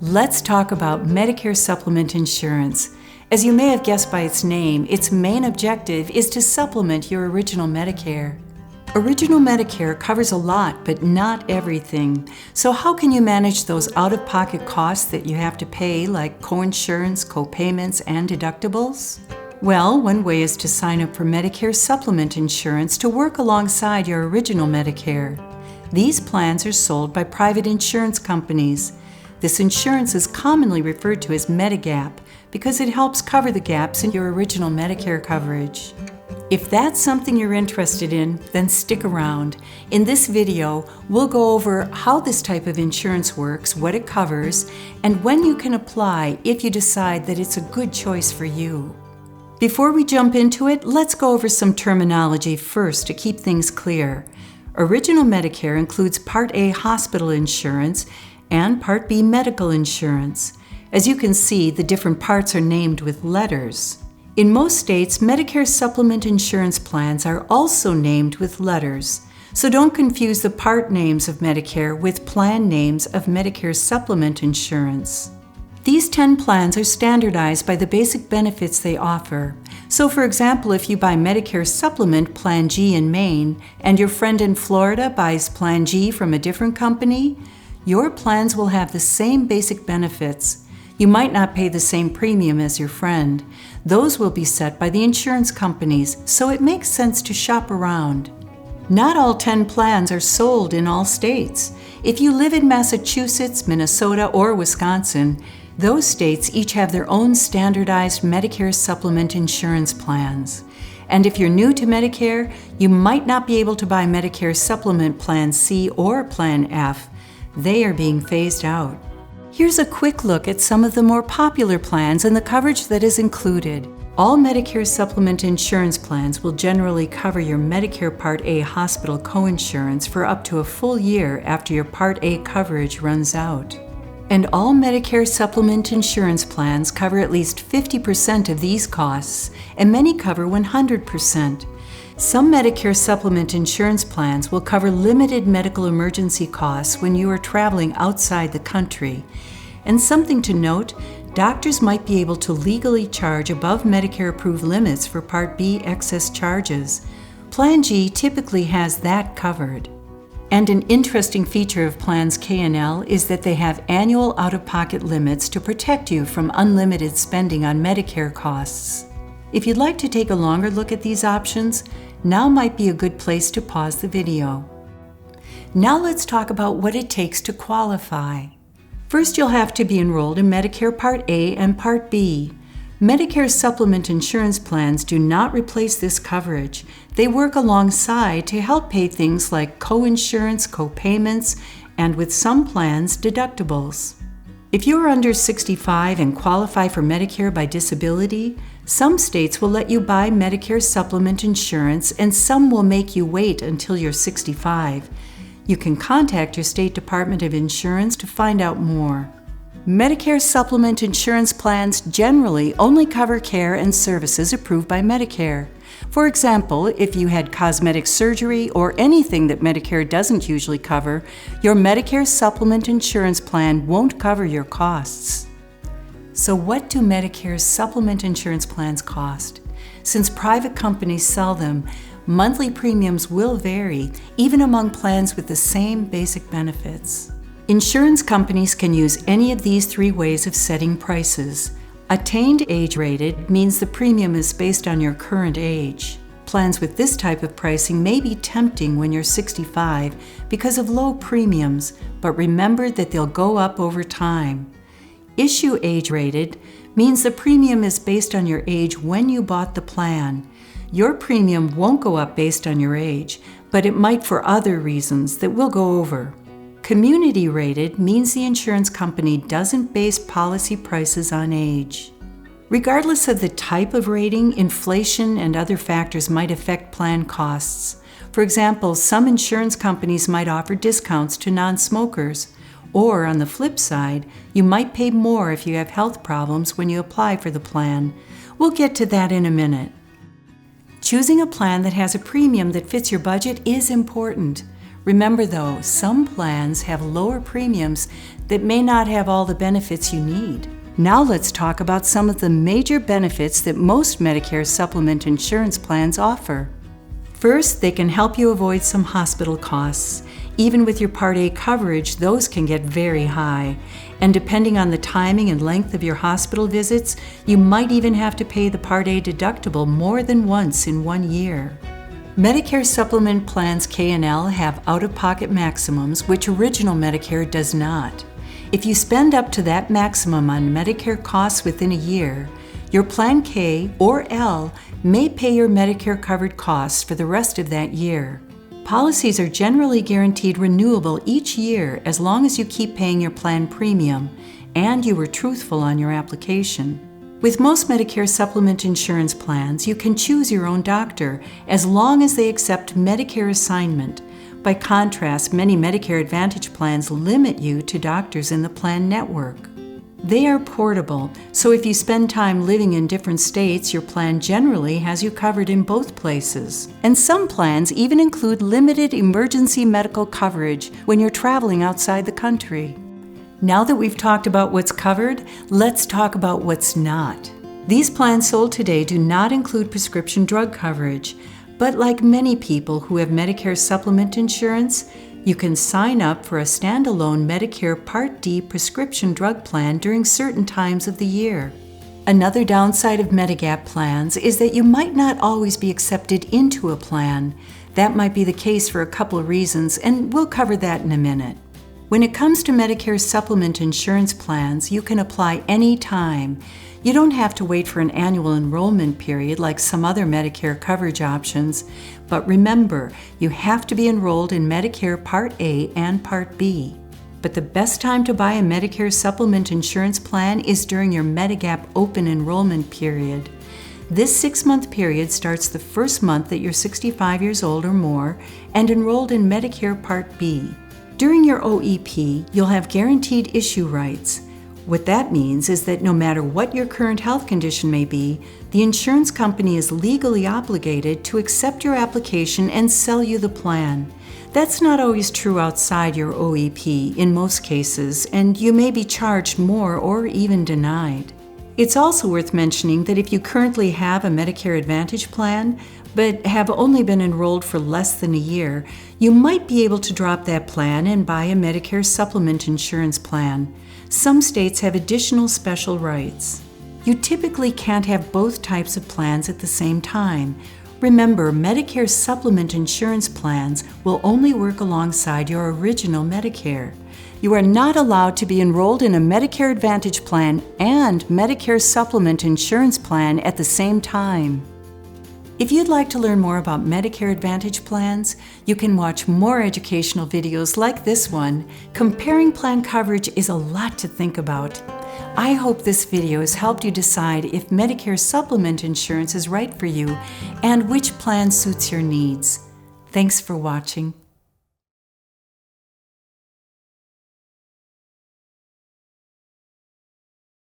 Let's talk about Medicare supplement insurance. As you may have guessed by its name, its main objective is to supplement your original Medicare. Original Medicare covers a lot, but not everything. So how can you manage those out-of-pocket costs that you have to pay, like coinsurance, copayments, and deductibles? Well, one way is to sign up for Medicare supplement insurance to work alongside your original Medicare. These plans are sold by private insurance companies. This insurance is commonly referred to as Medigap because it helps cover the gaps in your original Medicare coverage. If that's something you're interested in, then stick around. In this video, we'll go over how this type of insurance works, what it covers, and when you can apply if you decide that it's a good choice for you. Before we jump into it, let's go over some terminology first to keep things clear. Original Medicare includes Part A hospital insurance and Part B medical insurance. As you can see, the different parts are named with letters. In most states, Medicare supplement insurance plans are also named with letters, so don't confuse the part names of Medicare with plan names of Medicare supplement insurance. These 10 plans are standardized by the basic benefits they offer. So for example, if you buy Medicare Supplement Plan G in Maine and your friend in Florida buys Plan G from a different company, your plans will have the same basic benefits. You might not pay the same premium as your friend. Those will be set by the insurance companies, so it makes sense to shop around. Not all 10 plans are sold in all states. If you live in Massachusetts, Minnesota, or Wisconsin, those states each have their own standardized Medicare supplement insurance plans. And if you're new to Medicare, you might not be able to buy Medicare Supplement Plan C or Plan F. They are being phased out. Here's a quick look at some of the more popular plans and the coverage that is included. All Medicare supplement insurance plans will generally cover your Medicare Part A hospital coinsurance for up to a full year after your Part A coverage runs out. And all Medicare supplement insurance plans cover at least 50% of these costs, and many cover 100%. Some Medicare supplement insurance plans will cover limited medical emergency costs when you are traveling outside the country. And something to note, doctors might be able to legally charge above Medicare-approved limits for Part B excess charges. Plan G typically has that covered. And an interesting feature of Plans K and L is that they have annual out-of-pocket limits to protect you from unlimited spending on Medicare costs. If you'd like to take a longer look at these options, now might be a good place to pause the video. Now let's talk about what it takes to qualify. First, you'll have to be enrolled in Medicare Part A and Part B. Medicare supplement insurance plans do not replace this coverage. They work alongside to help pay things like coinsurance, copayments, and with some plans, deductibles. If you are under 65 and qualify for Medicare by disability, some states will let you buy Medicare supplement insurance and some will make you wait until you're 65. You can contact your state Department of Insurance to find out more. Medicare supplement insurance plans generally only cover care and services approved by Medicare. For example, if you had cosmetic surgery or anything that Medicare doesn't usually cover, your Medicare supplement insurance plan won't cover your costs. So what do Medicare supplement insurance plans cost? Since private companies sell them, monthly premiums will vary, even among plans with the same basic benefits. Insurance companies can use any of these 3 ways of setting prices. Attained age-rated means the premium is based on your current age. Plans with this type of pricing may be tempting when you're 65 because of low premiums, but remember that they'll go up over time. Issue age-rated means the premium is based on your age when you bought the plan. Your premium won't go up based on your age, but it might for other reasons that we'll go over. Community rated means the insurance company doesn't base policy prices on age. Regardless of the type of rating, inflation and other factors might affect plan costs. For example, some insurance companies might offer discounts to non-smokers, or on the flip side, you might pay more if you have health problems when you apply for the plan. We'll get to that in a minute. Choosing a plan that has a premium that fits your budget is important. Remember though, some plans have lower premiums that may not have all the benefits you need. Now let's talk about some of the major benefits that most Medicare supplement insurance plans offer. First, they can help you avoid some hospital costs. Even with your Part A coverage, those can get very high. And depending on the timing and length of your hospital visits, you might even have to pay the Part A deductible more than once in 1 year. Medicare supplement plans K&L have out-of-pocket maximums, which Original Medicare does not. If you spend up to that maximum on Medicare costs within a year, your Plan K or L may pay your Medicare-covered costs for the rest of that year. Policies are generally guaranteed renewable each year as long as you keep paying your plan premium and you were truthful on your application. With most Medicare supplement insurance plans, you can choose your own doctor as long as they accept Medicare assignment. By contrast, many Medicare Advantage plans limit you to doctors in the plan network. They are portable, so if you spend time living in different states, your plan generally has you covered in both places. And some plans even include limited emergency medical coverage when you're traveling outside the country. Now that we've talked about what's covered, let's talk about what's not. These plans sold today do not include prescription drug coverage, but like many people who have Medicare supplement insurance, you can sign up for a standalone Medicare Part D prescription drug plan during certain times of the year. Another downside of Medigap plans is that you might not always be accepted into a plan. That might be the case for a couple of reasons, and we'll cover that in a minute. When it comes to Medicare supplement insurance plans, you can apply any time. You don't have to wait for an annual enrollment period like some other Medicare coverage options, but remember, you have to be enrolled in Medicare Part A and Part B. But the best time to buy a Medicare supplement insurance plan is during your Medigap open enrollment period. This 6-month period starts the first month that you're 65 years old or more and enrolled in Medicare Part B. During your OEP, you'll have guaranteed issue rights. What that means is that no matter what your current health condition may be, the insurance company is legally obligated to accept your application and sell you the plan. That's not always true outside your OEP in most cases, and you may be charged more or even denied. It's also worth mentioning that if you currently have a Medicare Advantage plan, but have only been enrolled for less than a year, you might be able to drop that plan and buy a Medicare supplement insurance plan. Some states have additional special rights. You typically can't have both types of plans at the same time. Remember, Medicare supplement insurance plans will only work alongside your original Medicare. You are not allowed to be enrolled in a Medicare Advantage plan and Medicare supplement insurance plan at the same time. If you'd like to learn more about Medicare Advantage plans, you can watch more educational videos like this one. Comparing plan coverage is a lot to think about. I hope this video has helped you decide if Medicare supplement insurance is right for you and which plan suits your needs. Thanks for watching.